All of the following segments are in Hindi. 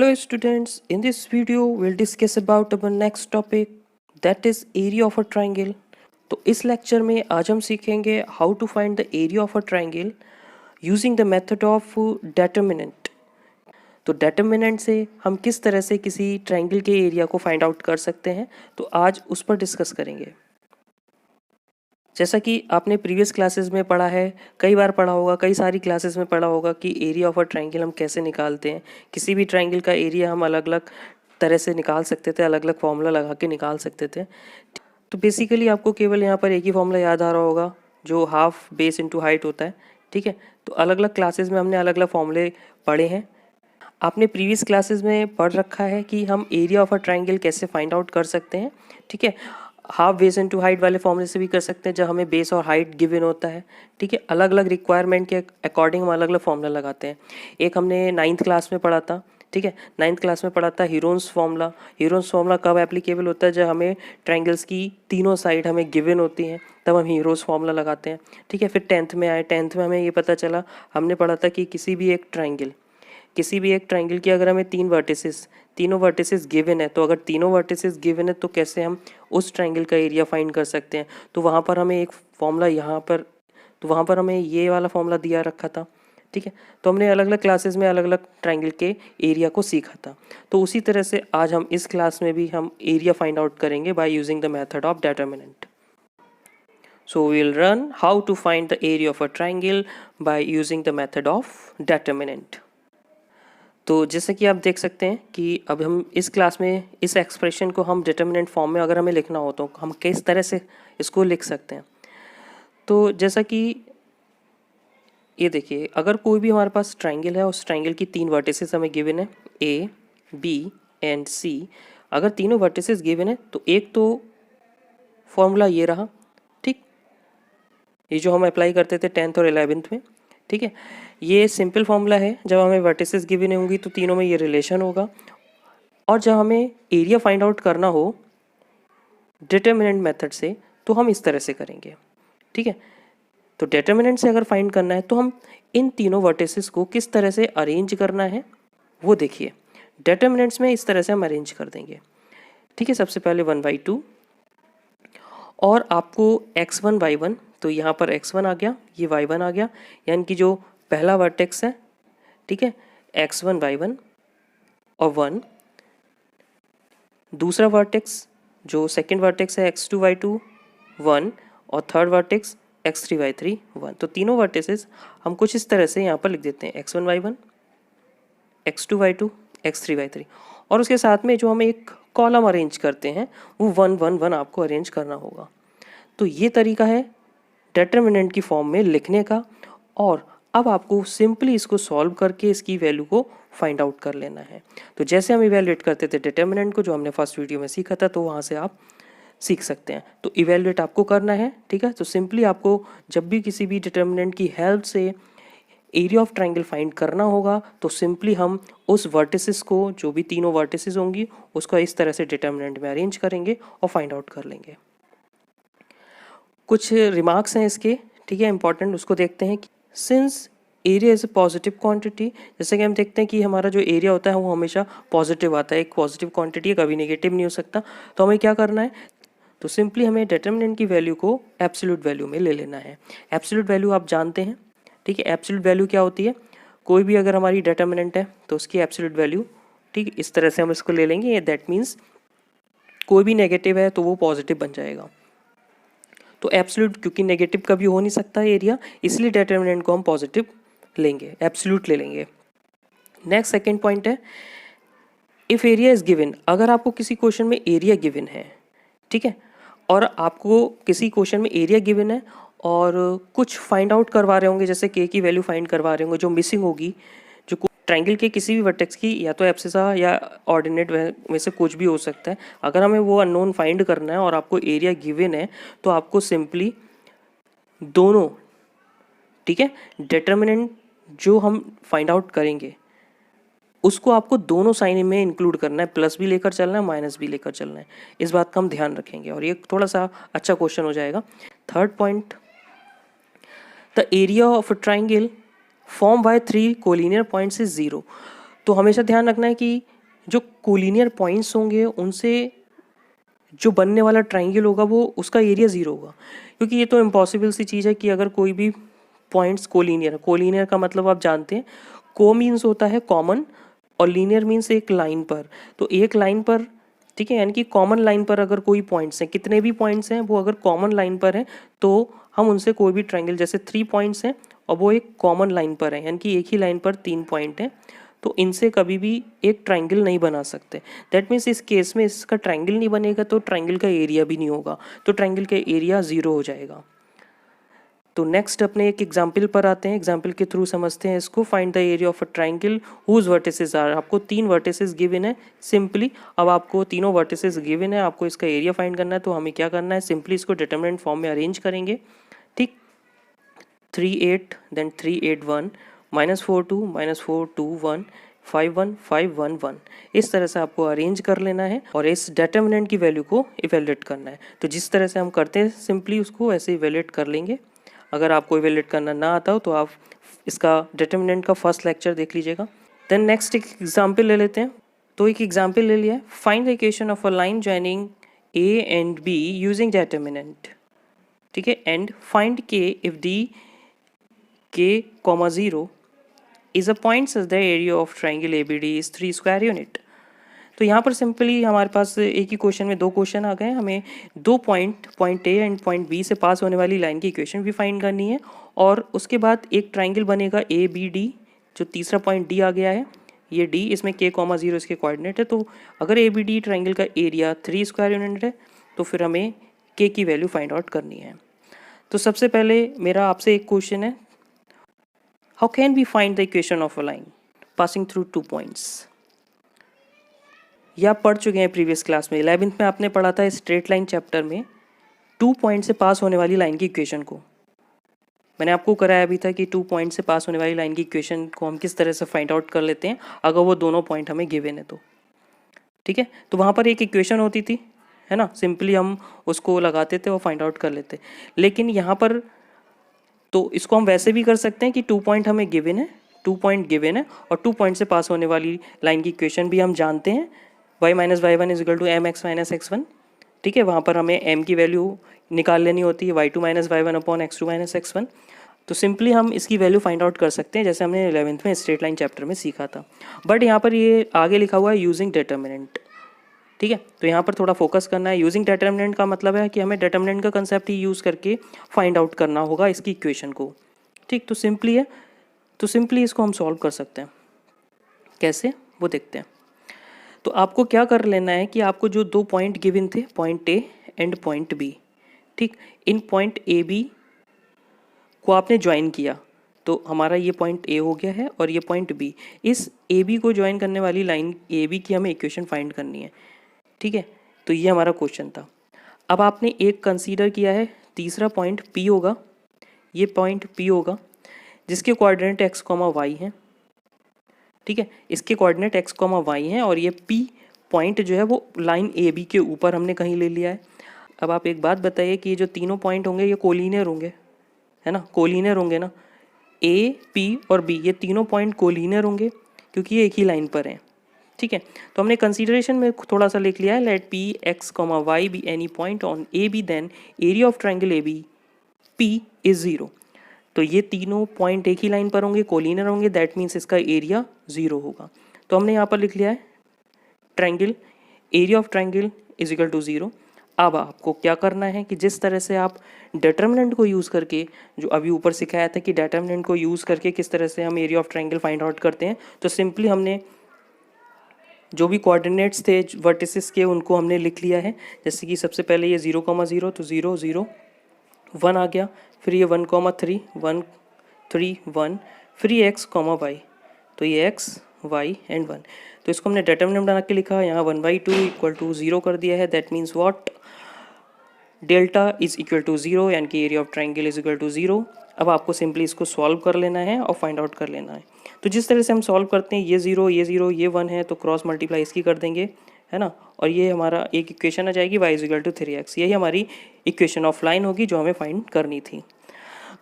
Hello students, in this video we'll discuss about our next topic that is area of a triangle. तो इस लेक्चर में आज हम सीखेंगे how to find the area of a triangle using the method of determinant. तो डेटर्मिनेंट से हम किस तरह से किसी ट्राइंगल के एरिया को फाइंड आउट कर सकते हैं, तो आज उस पर डिस्कस करेंगे। जैसा कि आपने प्रीवियस क्लासेस में पढ़ा है, कई बार पढ़ा होगा, कई सारी क्लासेस में पढ़ा होगा कि एरिया ऑफ अ ट्राइंगल हम कैसे निकालते हैं। किसी भी ट्राइंगल का एरिया हम अलग अलग तरह से निकाल सकते थे, अलग अलग फॉर्मूला लगा के निकाल सकते थे। तो बेसिकली आपको केवल यहाँ पर एक ही फॉर्मूला याद आ रहा होगा जो हाफ बेस इंटू हाइट होता है। ठीक है, तो अलग अलग क्लासेस में हमने अलग अलग फॉर्मूले पढ़े हैं। आपने प्रीवियस क्लासेस में पढ़ रखा है कि हम एरिया ऑफ अ ट्राइंगल कैसे फाइंड आउट कर सकते हैं। ठीक है, हाफ बेस इंटू हाइट वाले फॉर्मूले से भी कर सकते हैं जब हमें बेस और हाइट गिवन होता है। ठीक है, अलग अलग रिक्वायरमेंट के अकॉर्डिंग हम अलग अलग फॉर्मूला लगाते हैं। एक हमने 9th क्लास में पढ़ा था। ठीक है, 9th क्लास में पढ़ा था हीरोन्स फॉर्मूला। हीरोन्स फॉर्मूला कब एप्लीकेबल होता है? जब हमें ट्राइंगल्स की तीनों साइड हमें गिवन होती हैं, तब हम हीरोज फॉर्मूला लगाते हैं। ठीक है, फिर 10th में आए, 10th में हमें ये पता चला, हमने पढ़ा था कि किसी भी एक ट्राइंगल की अगर हमें तीनों वर्टिसेस गिवन है, तो अगर तीनों वर्टिसेस गिवन है तो कैसे हम उस ट्राइंगल का एरिया फाइंड कर सकते हैं। तो वहाँ पर हमें एक फॉर्मूला वहाँ पर हमें ये वाला फॉर्मूला दिया रखा था। ठीक है, तो हमने अलग अलग क्लासेस में अलग अलग ट्राइंगल के एरिया को सीखा था। तो उसी तरह से आज हम इस क्लास में भी हम एरिया फाइंड आउट करेंगे by using the method of determinant. So we'll learn how to find the area of a triangle by using the method of determinant. तो जैसे कि आप देख सकते हैं कि अब हम इस क्लास में इस एक्सप्रेशन को हम डिटर्मिनेंट फॉर्म में अगर हमें लिखना हो तो हम किस तरह से इसको लिख सकते हैं। तो जैसा कि ये देखिए, अगर कोई भी हमारे पास ट्राइंगल है, उस ट्राइंगल की 3 वर्टिसेस हमें गिवन है, ए, बी एंड सी। अगर तीनों वर्टिसेस गिवन है तो एक तो फॉर्मूला ये रहा। ठीक, ये जो हम अप्लाई करते थे 10th और 11th में। ठीक है, ये सिंपल फॉर्मूला है। जब हमें वर्टिसेस गिवन होंगी तो तीनों में ये रिलेशन होगा, और जब हमें एरिया फाइंड आउट करना हो डिटर्मिनेंट मेथड से तो हम इस तरह से करेंगे। ठीक है, तो डिटर्मिनेंट से अगर फाइंड करना है तो हम इन तीनों वर्टिसेस को किस तरह से अरेंज करना है वो देखिए। डिटर्मिनेंट्स में इस तरह से हम अरेंज कर देंगे। ठीक है, सबसे पहले 1/2 और आपको x1 y1, तो यहाँ पर x1 आ गया, ये y1 आ गया, यानी कि जो पहला वर्टेक्स है, ठीक है, x1 y1 और 1। दूसरा वर्टेक्स जो सेकंड वर्टेक्स है x2 y2 1, और थर्ड वर्टेक्स x3 y3 1। तो तीनों वर्टेसेस हम कुछ इस तरह से यहाँ पर लिख देते हैं, x1 y1 x2 y2 x3 y3, और उसके साथ में जो हम एक कॉलम अरेंज करते हैं वो 1 1 1 आपको अरेंज करना होगा। तो ये तरीका है डिटर्मिनेंट की फॉर्म में लिखने का, और अब आपको सिंपली इसको सॉल्व करके इसकी वैल्यू को फाइंड आउट कर लेना है। तो जैसे हम इवेल्युएट करते थे डिटर्मिनेंट को, जो हमने फर्स्ट वीडियो में सीखा था, तो वहाँ से आप सीख सकते हैं। तो इवेल्युएट आपको करना है। ठीक है, तो सिंपली आपको जब भी किसी भी डिटर्मिनेंट की हेल्प से एरिया ऑफ ट्राइंगल फाइंड करना होगा तो सिंपली हम उस वर्टिसेस को, जो भी तीनों वर्टिसेस होंगी, उसको इस तरह से डिटर्मिनेंट में अरेंज करेंगे और फाइंड आउट कर लेंगे। कुछ रिमार्क्स हैं इसके, ठीक है, इंपॉर्टेंट, उसको देखते हैं। Since area is a positive quantity, जैसे कि हम देखते हैं कि हमारा जो एरिया होता है वो हमेशा पॉजिटिव आता है, एक पॉजिटिव क्वांटिटी है, कभी नेगेटिव नहीं हो सकता। तो हमें क्या करना है, तो सिंपली हमें डिटर्मिनेंट की वैल्यू को एब्सोल्यूट वैल्यू में ले लेना है। एब्सोल्यूट वैल्यू आप जानते हैं। ठीक है, एब्सोल्यूट वैल्यू क्या होती है? कोई भी अगर हमारी डिटर्मिनेंट है तो उसकी एब्सोल्यूट वैल्यू, ठीक, इस तरह से हम इसको ले लेंगे। दैट मीन्स कोई भी नेगेटिव है तो वो पॉजिटिव बन जाएगा। तो एब्सोल्यूट, क्योंकि नेगेटिव कभी हो नहीं सकता एरिया, इसलिए डिटर्मिनेंट को हम पॉजिटिव लेंगे, एब्सोल्यूट ले लेंगे। नेक्स्ट सेकंड पॉइंट है, इफ एरिया इज गिवन। अगर आपको किसी क्वेश्चन में एरिया गिवन है, ठीक है, और आपको किसी क्वेश्चन में एरिया गिवन है और कुछ फाइंड आउट करवा रहे होंगे, जैसे के की वैल्यू फाइंड करवा रहे होंगे जो मिसिंग होगी, जो ट्राइंगल के किसी भी वर्टेक्स की, या तो एब्सिसा या ऑर्डिनेट में से कुछ भी हो सकता है। अगर हमें वो अननोन फाइंड करना है और आपको एरिया गिवन है तो आपको सिंपली दोनों, ठीक है, डिटर्मिनेंट जो हम फाइंड आउट करेंगे उसको आपको दोनों साइन में इंक्लूड करना है, प्लस भी लेकर चलना है, माइनस भी लेकर चलना है। इस बात का हम ध्यान रखेंगे और ये थोड़ा सा अच्छा क्वेश्चन हो जाएगा। Third point, the area of a triangle form by 3 collinear points is 0। तो हमेशा ध्यान रखना है कि जो कोलिनियर पॉइंट्स होंगे उनसे जो बनने वाला ट्राइंगल होगा वो उसका एरिया 0 होगा, क्योंकि ये तो इम्पॉसिबल सी चीज़ है कि अगर कोई भी पॉइंट्स कोलिनियर, कोलिनियर का मतलब आप जानते हैं, को मीन्स होता है कॉमन और लीनियर मीन्स एक लाइन पर। तो एक लाइन पर, ठीक है, यानी कि कॉमन लाइन पर अगर कोई पॉइंट्स हैं, कितने भी पॉइंट्स हैं वो अगर कॉमन लाइन पर हैं तो हम उनसे कोई भी ट्राइंगल, जैसे 3 पॉइंट्स हैं और वो एक कॉमन लाइन पर है, यानी कि एक ही लाइन पर 3 पॉइंट हैं, तो इनसे कभी भी एक ट्राइंगल नहीं बना सकते। दैट मीन्स इस केस में इसका ट्राइंगल नहीं बनेगा तो ट्राइंगल का एरिया भी नहीं होगा, तो ट्राइंगल का एरिया 0 हो जाएगा। तो नेक्स्ट अपने एक एग्जाम्पल पर आते हैं, एग्जाम्पल के थ्रू समझते हैं इसको। Find the area of a triangle whose vertices are, आपको 3 वर्टिसेस गिवन है सिंपली। अब आपको तीनों वर्टिसेस गिवन है, आपको इसका एरिया फाइंड करना है, तो हमें क्या करना है, सिंपली इसको डिटरमिनेंट फॉर्म में अरेंज करेंगे। ठीक, 3 8 देन 3 8 1 -4 2 -4 2 1 5 1 5 1 1, इस तरह से आपको अरेंज कर लेना है और इस डिटरमिनेंट की वैल्यू को इवेल्युएट करना है। तो जिस तरह से हम करते हैं सिंपली उसको ऐसे इवेल्युएट कर लेंगे। अगर आपको इवेल्युएट करना ना आता हो तो आप इसका डिटरमिनेंट का फर्स्ट लेक्चर देख लीजिएगा। देन नेक्स्ट एक एग्जाम्पल ले लेते हैं। तो एक एग्जाम्पल ले लिया है, find the equation of a line joining A and be using determinant, ठीक है, एंड फाइंड के if D k, 0 is a point such the area of triangle ABD is 3 square unit। तो यहाँ पर सिंपली हमारे पास एक ही क्वेश्चन में 2 क्वेश्चन आ गए, हमें 2 point A and point B से पास होने वाली लाइन की इक्वेशन भी फाइंड करनी है और उसके बाद एक ट्राइंगल बनेगा ABD, जो तीसरा पॉइंट डी आ गया है, ये डी, इसमें k, 0 इसके कोऑर्डिनेट है। तो अगर ABD ट्राइंगल का एरिया 3 स्क्वायर यूनिट है तो फिर हमें k की वैल्यू फाइंड आउट करनी है। तो सबसे पहले मेरा आपसे एक क्वेश्चन है, how can we find the equation of a line passing through 2 points? ये आप पढ़ चुके हैं प्रीवियस क्लास में, 11th में आपने पढ़ा था स्ट्रेट लाइन चैप्टर में 2 पॉइंट से पास होने वाली लाइन की इक्वेशन को। मैंने आपको कराया भी था कि 2 पॉइंट से पास होने वाली लाइन की इक्वेशन को हम किस तरह से फाइंड आउट कर लेते हैं अगर वो दोनों पॉइंट हमें गिवन है तो, ठीक है। तो वहाँ पर एक इक्वेशन होती थी, है ना, सिंपली हम उसको लगाते थे और फाइंड आउट कर लेते। लेकिन यहाँ पर तो इसको हम वैसे भी कर सकते हैं कि 2 पॉइंट हमें गिवन है, 2 पॉइंट गिवन है और 2 पॉइंट से पास होने वाली लाइन की इक्वेशन भी हम जानते हैं, y - y1 = mx - x1, ठीक है। वहाँ पर हमें m की वैल्यू निकाल लेनी होती है, y2 - y1 x2 - x1। तो सिंपली हम इसकी वैल्यू फाइंड आउट कर सकते हैं जैसे हमने 11th में स्ट्रेट लाइन चैप्टर में सीखा था। बट यहाँ पर ये आगे लिखा हुआ है यूजिंग डिटरमिनेंट, ठीक है। तो यहाँ पर थोड़ा फोकस करना है। यूजिंग डिटरमिनेंट का मतलब है कि हमें डिटरमिनेंट का कंसेप्ट ही यूज़ करके फाइंड आउट करना होगा इसकी इक्वेशन को, ठीक। तो सिंपली है, तो सिंपली इसको हम सॉल्व कर सकते हैं, कैसे वो देखते हैं। तो आपको क्या कर लेना है कि आपको जो 2 पॉइंट गिवन थे, point A and point B, ठीक, इन पॉइंट ए बी को आपने ज्वाइन किया तो हमारा ये पॉइंट ए हो गया है और ये पॉइंट बी। इस ए बी को ज्वाइन करने वाली लाइन ए बी की हमें इक्वेशन फाइंड करनी है, ठीक है। तो ये हमारा क्वेश्चन था। अब आपने एक कंसीडर किया है, तीसरा पॉइंट P होगा, ये पॉइंट P होगा जिसके कोऑर्डिनेट x, y हैं, ठीक है। इसके कोऑर्डिनेट x, y हैं और ये P पॉइंट जो है वो लाइन AB के ऊपर हमने कहीं ले लिया है। अब आप एक बात बताइए कि ये जो तीनों पॉइंट होंगे ये कोलिनियर होंगे, है ना, कोलिनियर होंगे ना, A, P और B ये तीनों पॉइंट कोलिनियर होंगे क्योंकि ये एक ही लाइन पर हैं, ठीक है। तो हमने कंसीडरेशन में थोड़ा सा लिख लिया है, let P x, y be any point on A B then area of triangle A B P is 0। तो ये तीनों पॉइंट एक ही लाइन पर होंगे, कोलिनियर होंगे, दैट मीन्स इसका एरिया 0 होगा। तो हमने यहाँ पर लिख लिया है triangle, area of triangle is equal to 0। अब आपको क्या करना है कि जिस तरह से आप डिटरमिनेंट को यूज़ करके, जो अभी ऊपर सिखाया था कि डिटरमिनेंट को यूज़ करके किस तरह से हम area of triangle find out करते हैं, तो सिंपली हमने जो भी कोऑर्डिनेट्स थे वर्टिसेस के उनको हमने लिख लिया है। जैसे कि सबसे पहले ये 0, 0 तो 0 0 1 आ गया, फिर ये 1, 3 1 3 1, फिर ये x, y, तो ये x, y एंड 1। तो इसको हमने डिटरमिनेंट बना के लिखा, यहाँ 1/2 = 0 कर दिया है। That means what, delta is equal to 0, यानी कि area of triangle is equal to 0। अब आपको सिंपली इसको सॉल्व कर लेना है और फाइंड आउट कर लेना है। तो जिस तरह से हम सॉल्व करते हैं, ये 0 ये 0 ये 1 है तो क्रॉस मल्टीप्लाई इसकी कर देंगे, है ना, और ये हमारा एक इक्वेशन आ जाएगी y = 3x। यही हमारी इक्वेशन ऑफ लाइन होगी जो हमें फाइंड करनी थी।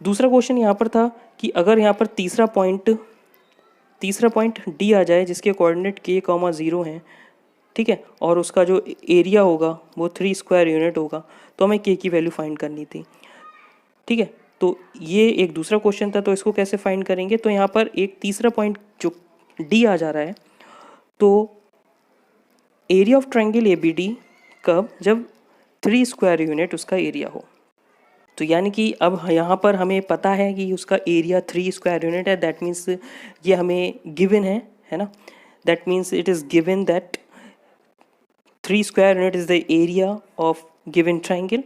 दूसरा क्वेश्चन यहाँ पर था कि अगर यहाँ पर तीसरा पॉइंट तीसरा पॉइंट डी आ जाए जिसके कोऑर्डिनेट के कॉमा 0 हैं, ठीक है, और उसका जो एरिया होगा वो 3 स्क्वायर यूनिट होगा, तो हमें के की वैल्यू फाइंड करनी थी, ठीक है। तो ये एक दूसरा क्वेश्चन था, तो इसको कैसे फाइंड करेंगे, तो यहाँ पर एक तीसरा पॉइंट जो डी आ जा रहा है, तो area of triangle A B D कब, जब 3 स्क्वायर यूनिट उसका एरिया हो। तो यानी कि अब यहाँ पर हमें पता है कि उसका एरिया 3 स्क्वायर यूनिट है, दैट मीन्स ये हमें गिवन है ना, that means it is given that 3 square unit is the area of given triangle.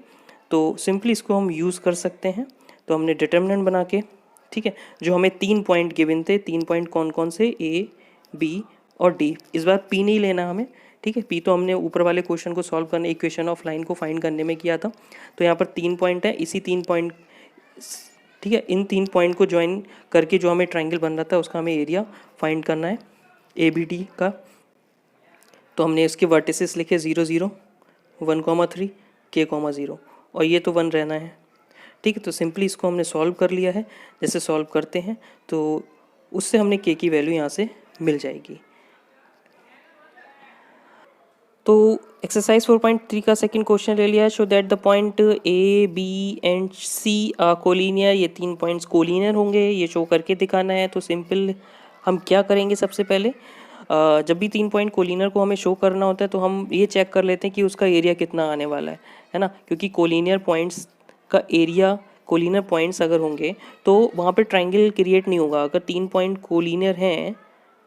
तो सिंपली इसको हम यूज़ कर सकते हैं। तो हमने डिटर्मिनेंट बना के, ठीक है, जो हमें 3 पॉइंट गिवन थे, 3 पॉइंट कौन कौन से, ए बी और डी, इस बार पी नहीं लेना हमें, ठीक है, पी तो हमने ऊपर वाले क्वेश्चन को सॉल्व करने, इक्वेशन ऑफ लाइन को फाइंड करने में किया था। तो यहाँ पर 3 पॉइंट है, इसी 3 पॉइंट, ठीक है, इन 3 पॉइंट को ज्वाइन करके जो हमें ट्रायंगल बन रहा था उसका हमें एरिया फाइंड करना है ए बी डी का। तो हमने इसके वर्टिसेस लिखे 0 0 1,3 k,0 और ये तो 1 रहना है, ठीक है। तो सिंपली इसको हमने सॉल्व कर लिया है। जैसे सॉल्व करते हैं तो उससे हमने के की वैल्यू यहाँ से मिल जाएगी। तो एक्सरसाइज 4.3 का सेकंड क्वेश्चन ले लिया है। Show that the point A B and C are collinear, ये 3 पॉइंट्स कोलिनियर होंगे, ये शो करके दिखाना है। तो सिंपल हम क्या करेंगे, सबसे पहले जब भी 3 पॉइंट कोलिनियर को हमें शो करना होता है तो हम ये चेक कर लेते हैं कि उसका एरिया कितना आने वाला है ना, क्योंकि कोलिनियर पॉइंट्स का एरिया, कोलिनियर पॉइंट्स अगर होंगे तो वहाँ पे ट्रायंगल क्रिएट नहीं होगा। अगर 3 पॉइंट कोलिनियर हैं,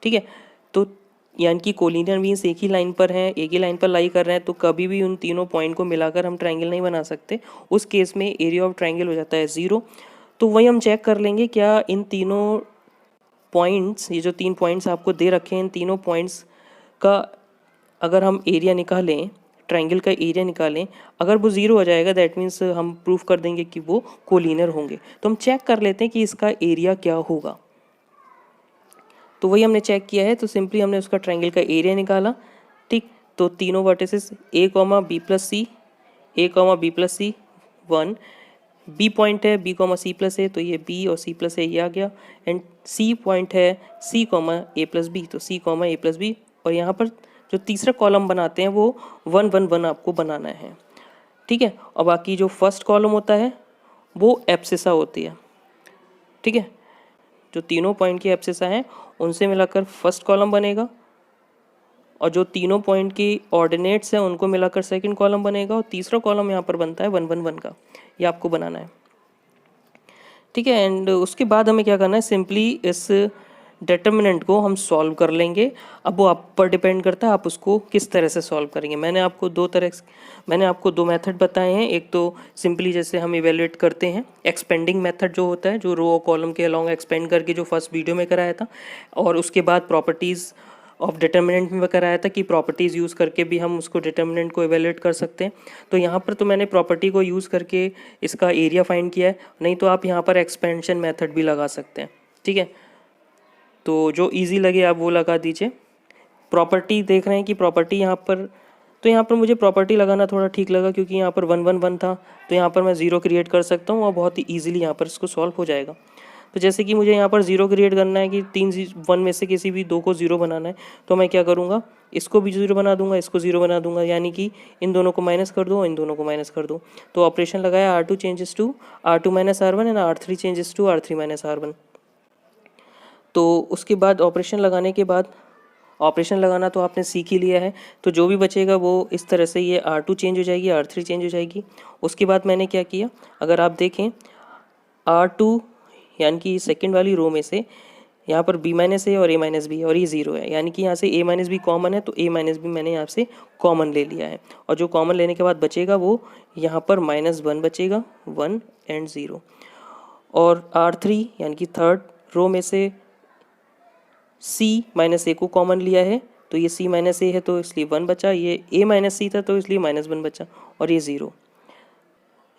ठीक है, तो यानी कि कोलिनियर मीन्स एक ही लाइन पर हैं, एक ही लाइन पर लाई कर रहे हैं, तो कभी भी उन तीनों पॉइंट को मिलाकर हम ट्रायंगल नहीं बना सकते। उस केस में एरिया ऑफ ट्रायंगल हो जाता है 0। तो वही हम चेक कर लेंगे क्या इन तीनों पॉइंट्स, ये जो 3 पॉइंट्स आपको दे रखे हैं, इन तीनों पॉइंट्स का अगर हम एरिया निकालें, ट्रायंगल का एरिया निकालें, अगर वो 0 हो जाएगा दैट मीन्स हम प्रूफ कर देंगे कि वो कोलिनियर होंगे। तो हम चेक कर लेते हैं कि इसका एरिया क्या होगा। तो वही हमने चेक किया है। तो सिंपली हमने उसका ट्रायंगल का एरिया निकाला, ठीक। तो तीनों वर्टिसेस ए कॉमा बी प्लस सी, ए कॉमा बी प्लस सी 1, बी पॉइंट है बी कॉमा सी प्लस ए, तो ये बी और सी प्लस ए ये आ गया, एंड सी पॉइंट है सी कॉमा ए प्लस बी, तो सी कॉमा ए प्लस बी। और यहाँ पर जो तीसरा कॉलम बनाते हैं वो 1 1 1 आपको बनाना है, ठीक है। और बाकी जो फर्स्ट कॉलम होता है वो एब्सिसा होती है, ठीक है। जो तीनों पॉइंट की एब्सिसा हैं उनसे मिलाकर फर्स्ट कॉलम बनेगा, और जो तीनों पॉइंट की ऑर्डिनेट्स हैं उनको मिलाकर सेकंड कॉलम बनेगा, और तीसरा कॉलम यहाँ पर बनता है 1 1 1 का, ये आपको बनाना है, ठीक है। एंड उसके बाद हमें क्या करना है, सिंपली इस डिटर्मिनेंट को हम सॉल्व कर लेंगे। अब वो आप पर डिपेंड करता है आप उसको किस तरह से सॉल्व करेंगे। मैंने आपको दो मेथड बताए हैं। एक तो सिंपली जैसे हम इवेलुएट करते हैं, एक्सपेंडिंग मेथड जो होता है, जो रो और कॉलम के अलॉन्ग एक्सपेंड करके, जो फर्स्ट वीडियो में कराया था, और उसके बाद प्रॉपर्टीज़ ऑफ डिटर्मिनेंट में कराया था कि प्रॉपर्टीज़ यूज़ करके भी हम उसको डिटर्मिनेंट को इवेलुएट कर सकते हैं। तो यहाँ पर तो मैंने प्रॉपर्टी को यूज़ करके इसका एरिया फाइंड किया है, नहीं तो आप यहाँ पर एक्सपेंशन मेथड भी लगा सकते हैं, ठीक है। तो जो इजी लगे आप वो लगा दीजिए। प्रॉपर्टी देख रहे हैं कि प्रॉपर्टी यहाँ पर, तो यहाँ पर मुझे प्रॉपर्टी लगाना थोड़ा ठीक लगा क्योंकि यहाँ पर 1 1 1 था, तो यहाँ पर मैं 0 क्रिएट कर सकता हूँ और बहुत ही ईजिली यहाँ पर इसको सॉल्व हो जाएगा। तो जैसे कि मुझे यहाँ पर 0 क्रिएट करना है कि 3 1 में से किसी भी 2 को 0 बनाना है, तो मैं क्या करूँगा, इसको भी 0 बना दूंगा, इसको 0 बना दूंगा, यानी कि इन दोनों को माइनस कर दो, इन दोनों को माइनस कर दो। तो ऑपरेशन लगाया R2 changes to R2 minus R1 and R3 changes to R3 minus R1। तो उसके बाद ऑपरेशन लगाना तो आपने सीख ही लिया है। तो जो भी बचेगा वो इस तरह से, ये R2 चेंज हो जाएगी, R3 चेंज हो जाएगी। उसके बाद मैंने क्या किया, अगर आप देखें R2 यानी कि सेकंड वाली रो में से यहाँ पर b माइनस ए और a माइनस बी, और ये 0 है, यानी कि यहाँ से a माइनस बी कॉमन है, तो a माइनस बी मैंने यहाँ से कॉमन ले लिया है। और जो कॉमन लेने के बाद बचेगा वो यहाँ पर -1 बचेगा, 1 एंड 0। और R3 यानी कि थर्ड रो में से c माइनस ए को कॉमन लिया है, तो ये c माइनस ए है तो इसलिए 1 बचा, ये a माइनस सी था तो इसलिए -1 बचा, और ये 0।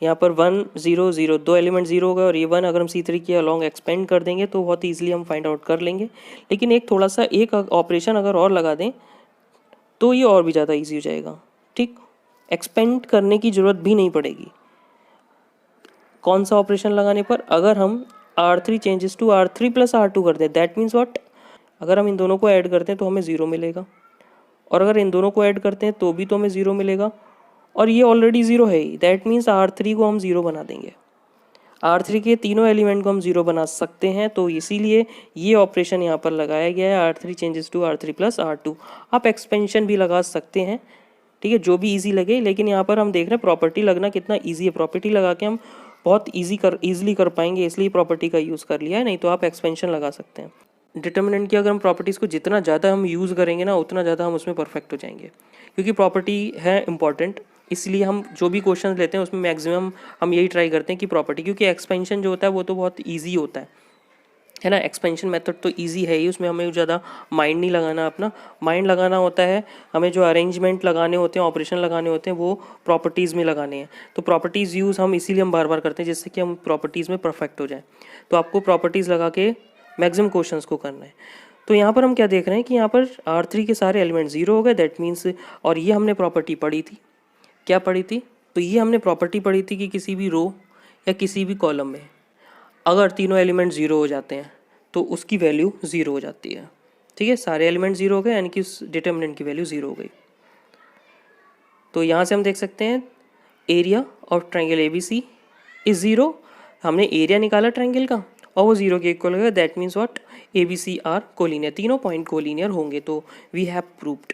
यहाँ पर 1 0 0 दो एलिमेंट 0 हो गए, और ये 1 अगर हम C3 के अलॉन्ग एक्सपेंड कर देंगे तो बहुत ईजिली हम फाइंड आउट कर लेंगे। लेकिन एक थोड़ा सा एक ऑपरेशन अगर और लगा दें तो ये और भी ज़्यादा ईजी हो जाएगा, ठीक। एक्सपेंड करने की ज़रूरत भी नहीं पड़ेगी। कौन सा ऑपरेशन लगाने पर, अगर हम R3 changes to R3 plus R2 कर दें, दैट मीन्स व्हाट, अगर हम इन दोनों को ऐड करते हैं तो हमें 0 मिलेगा, और अगर इन दोनों को ऐड करते हैं तो भी तो हमें 0 मिलेगा, और ये ऑलरेडी 0 है ही। दैट मीन्स R3 को हम 0 बना देंगे। R3 के तीनों एलिमेंट को हम 0 बना सकते हैं, तो इसीलिए ये ऑपरेशन यहाँ पर लगाया गया है, R3 changes to R3 plus R2। आप एक्सपेंशन भी लगा सकते हैं, ठीक है, जो भी इजी लगे, लेकिन यहाँ पर हम देख रहे हैं प्रॉपर्टी लगना कितना इजी है। प्रॉपर्टी लगा के हम बहुत ईजिली कर पाएंगे, इसलिए प्रॉपर्टी का यूज़ कर लिया है, नहीं तो आप एक्सपेंशन लगा सकते हैं। डिटर्मिनेंट की अगर हम प्रॉपर्टीज़ को जितना ज़्यादा हम यूज़ करेंगे ना, उतना ज़्यादा हम उसमें परफेक्ट हो जाएंगे, क्योंकि प्रॉपर्टी है इंपॉर्टेंट। इसलिए हम जो भी क्वेश्चन लेते हैं उसमें मैक्सिमम हम यही ट्राई करते हैं कि प्रॉपर्टी, क्योंकि एक्सपेंशन जो होता है वो तो बहुत ईजी होता है ना। एक्सपेंशन मेथड तो इजी है ही, उसमें हमें ज़्यादा माइंड नहीं लगाना, अपना माइंड लगाना होता है हमें। जो अरेंजमेंट लगाने होते हैं, ऑपरेशन लगाने होते हैं, वो प्रॉपर्टीज़ में लगाने हैं। तो प्रॉपर्टीज़ यूज़ हम इसीलिए हम बार बार करते हैं, जिससे कि हम प्रॉपर्टीज़ में परफेक्ट हो जाए। तो आपको प्रॉपर्टीज़ लगा के मैक्सिमम क्वेश्चंस को करना है। तो यहाँ पर हम क्या देख रहे हैं कि यहाँ पर R3 के सारे एलिमेंट 0 हो गए, दैट मीन्स, और ये हमने प्रॉपर्टी पढ़ी थी। क्या पढ़ी थी? तो ये हमने प्रॉपर्टी पढ़ी थी कि किसी भी रो या किसी भी कॉलम में अगर तीनों एलिमेंट 0 हो जाते हैं तो उसकी वैल्यू 0 हो जाती है। ठीक है, सारे एलिमेंट 0 हो गए, यानी कि उस डिटर्मिनेंट की वैल्यू 0 हो गई। तो यहाँ से हम देख सकते हैं area of triangle ABC is 0। हमने एरिया निकाला ट्राइंगल का और वो 0 के इक्वल हो गया। दैट मीन्स व्हाट, ABC आर कोलिनियर, तीनों पॉइंट कोलिनियर होंगे। तो we have proved.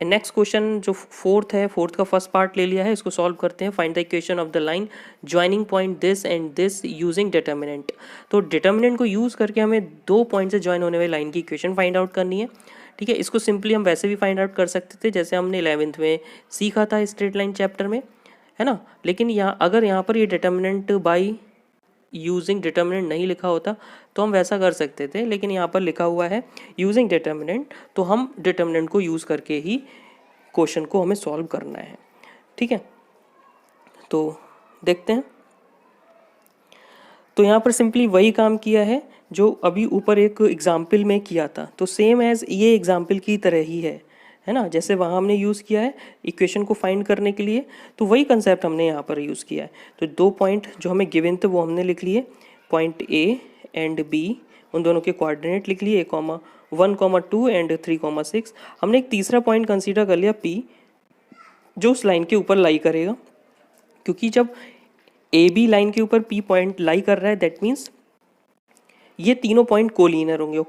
Next question जो फोर्थ है, फोर्थ का फर्स्ट पार्ट ले लिया है, इसको सॉल्व करते हैं। Find the equation of the line joining point this and this using determinant. तो डिटर्मिनेंट को यूज़ करके हमें दो पॉइंट से ज्वाइन होने वाली लाइन की इक्वेशन फाइंड आउट करनी है। ठीक है, इसको सिंपली हम वैसे भी फाइंड आउट कर सकते थे जैसे हमने 11th में सीखा था स्ट्रेट लाइन चैप्टर में, है ना। लेकिन अगर यहाँ पर ये डिटर्मिनेंट बाई यूजिंग डिटर्मिनेंट नहीं लिखा होता तो हम वैसा कर सकते थे, लेकिन यहाँ पर लिखा हुआ है यूजिंग डिटर्मिनेंट, तो हम डिटर्मिनेंट को यूज़ करके ही क्वेश्चन को हमें सॉल्व करना है। ठीक है, तो देखते हैं। तो यहाँ पर सिंपली वही काम किया है जो अभी ऊपर एक एग्जाम्पल में किया था, तो सेम एज ये एग्जाम्पल की तरह ही है ना। जैसे वहाँ हमने यूज़ किया है इक्वेशन को फाइंड करने के लिए, तो वही कंसेप्ट हमने यहाँ पर यूज़ किया है। तो दो पॉइंट जो हमें गिवन थे वो हमने लिख लिए, पॉइंट A एंड B, उन दोनों के कोऑर्डिनेट लिख लिए, 1, 2 एंड 3, 6। हमने एक तीसरा पॉइंट कंसीडर कर लिया P, जो उस लाइन के ऊपर लाई करेगा, क्योंकि जब AB लाइन के ऊपर P पॉइंट लाई कर रहा है, दैट मीन्स ये तीनों पॉइंट कोलिनियर होंगे, और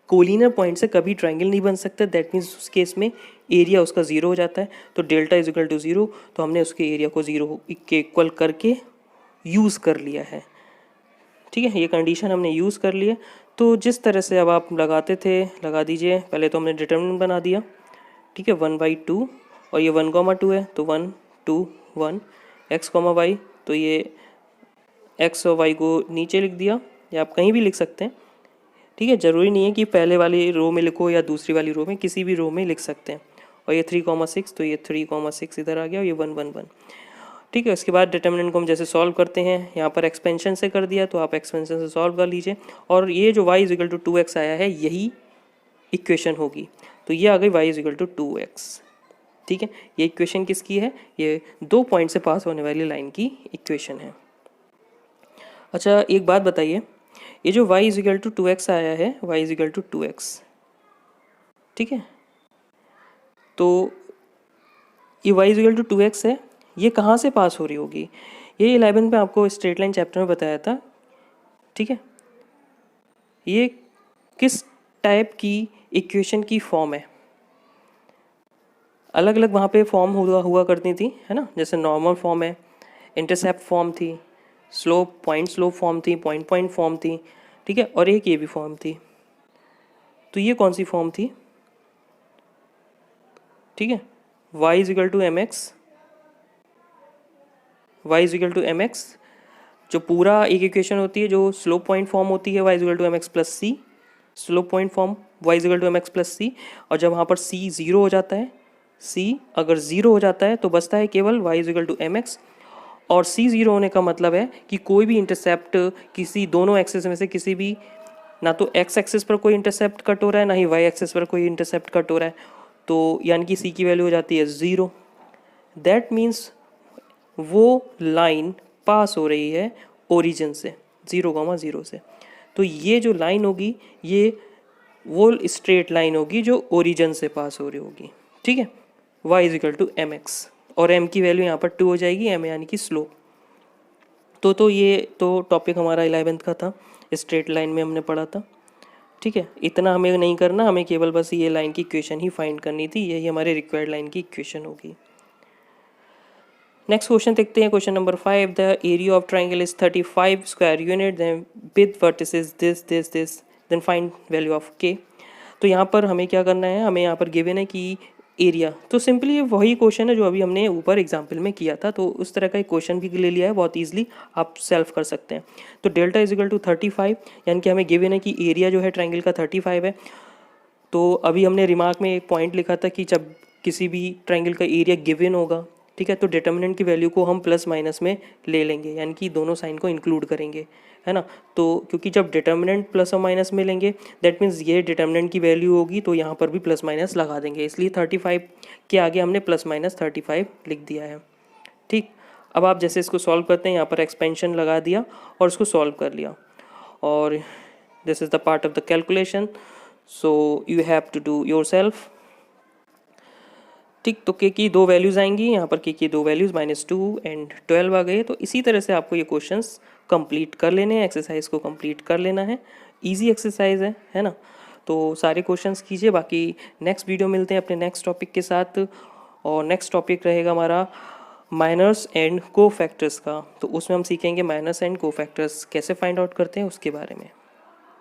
कोलिनियर पॉइंट से कभी ट्राइंगल नहीं बन सकता। दैट मीन्स उस केस में एरिया उसका 0 हो जाता है। तो डेल्टा इज इक्वल टू 0, तो हमने उसके एरिया को 0 के इक्वल करके यूज़ कर लिया है। ठीक है, ये कंडीशन हमने यूज़ कर लिया। तो जिस तरह से अब आप लगाते थे लगा दीजिए। पहले तो हमने डिटर्मिनेंट बना दिया, ठीक है, 1/2, और ये 1, 2 है तो 1, 2, 1, x, y, तो ये x और y को नीचे लिख दिया, या आप कहीं भी लिख सकते हैं। ठीक है, ज़रूरी नहीं है कि पहले वाली रो में लिखो या दूसरी वाली रो में, किसी भी रो में लिख सकते हैं। और ये 3, 6, तो ये 3, 6 इधर आ गया, और ये 1, 1, 1। ठीक है, उसके बाद डिटर्मिनेंट को हम जैसे सॉल्व करते हैं, यहाँ पर एक्सपेंशन से कर दिया, तो आप एक्सपेंशन से सॉल्व कर लीजिए। और ये जो y is equal to 2x आया है, यही इक्वेशन होगी। तो ये आ गई y is equal to 2x। ठीक है, ये इक्वेशन किसकी है? ये दो पॉइंट से पास होने वाली लाइन की इक्वेशन है। अच्छा, एक बात बताइए, ये जो y is equal to 2x आया है, y is equal to 2x, ठीक है, तो ये y is equal to 2x है, ये कहाँ से पास हो रही होगी? ये 11th में आपको स्ट्रेट लाइन चैप्टर में बताया था। ठीक है, ये किस टाइप की इक्वेशन की फॉर्म है? अलग अलग वहाँ पे फॉर्म हुआ करती थी, है ना। जैसे नॉर्मल फॉर्म है, इंटरसेप्ट फॉर्म थी, पॉइंट स्लोप फॉर्म थी, पॉइंट फॉर्म थी, ठीक है, और एक ये भी फॉर्म थी। तो ये कौन सी फॉर्म थी? ठीक है, y is equal to mx, जो पूरा एक इक्वेशन होती है जो स्लोप पॉइंट फॉर्म होती है, y is equal to mx plus c, slope point form y is equal to mx plus c। और जब वहाँ पर c 0 हो जाता है, c अगर 0 हो जाता है तो बचता है केवल y is equal to mx। और c 0 होने का मतलब है कि कोई भी इंटरसेप्ट किसी दोनों एक्सिस में से किसी भी, ना तो x एक्सिस पर कोई इंटरसेप्ट कट हो रहा है, ना ही y एक्सिस पर कोई इंटरसेप्ट कट हो रहा है, तो यानी कि c की वैल्यू हो जाती है 0। दैट मीन्स वो लाइन पास हो रही है ओरिजिन से 0, 0 से। तो ये जो लाइन होगी ये वो स्ट्रेट लाइन होगी जो ओरिजिन से पास हो रही होगी, ठीक है। y is equal to M X, और m की वैल्यू यहाँ पर 2 हो जाएगी, m यानी कि स्लोप। तो ये तो टॉपिक हमारा 11th का था, स्ट्रेट लाइन में हमने पढ़ा था, ठीक है। इतना हमें नहीं करना, हमें केवल बस ये लाइन की इक्वेशन ही फाइंड करनी थी, यही हमारे रिक्वायर्ड लाइन की इक्वेशन होगी। नेक्स्ट क्वेश्चन देखते हैं, question number 5। The area of triangle is 35 square unit then with vertices this then find value of k। तो यहाँ पर हमें क्या करना है, हमें यहाँ पर गिवन है कि एरिया, तो सिंपली वही क्वेश्चन है जो अभी हमने ऊपर एग्जाम्पल में किया था, तो उस तरह का एक क्वेश्चन भी ले लिया है, बहुत ईजिली आप सेल्फ कर सकते हैं। तो डेल्टा इज इक्वल टू 35, यानी कि हमें गिवन है कि एरिया जो है ट्राइंगल का 35 है। तो अभी हमने रिमार्क में एक पॉइंट लिखा था कि जब किसी भी ट्राइंगल का एरिया गिवन होगा, ठीक है, तो डिटर्मिनेंट की वैल्यू को हम प्लस माइनस में ले लेंगे, यानी कि दोनों साइन को इंक्लूड करेंगे, है ना। तो क्योंकि जब डिटर्मिनेंट प्लस और माइनस में लेंगे, दैट मीन्स ये डिटर्मिनेंट की वैल्यू होगी, तो यहाँ पर भी प्लस माइनस लगा देंगे, इसलिए 35 के आगे हमने प्लस माइनस 35 लिख दिया है, ठीक। अब आप जैसे इसको सॉल्व करते हैं, यहाँ पर एक्सपेंशन लगा दिया और इसको सॉल्व कर लिया, और this is the part of the calculation, so you have to do yourself, ठीक। तो के की दो वैल्यूज़ आएंगी, यहाँ पर के की दो वैल्यूज़ -2 एंड 12 आ गए। तो इसी तरह से आपको ये क्वेश्चंस कंप्लीट कर लेने हैं, एक्सरसाइज को कंप्लीट कर लेना है, इजी एक्सरसाइज है ना। तो सारे क्वेश्चंस कीजिए, बाकी नेक्स्ट वीडियो मिलते हैं अपने नेक्स्ट टॉपिक के साथ, और नेक्स्ट टॉपिक रहेगा हमारा माइनर्स एंड को फैक्टर्स का। तो उसमें हम सीखेंगे माइनस एंड को फैक्टर्स कैसे फाइंड आउट करते हैं उसके बारे में।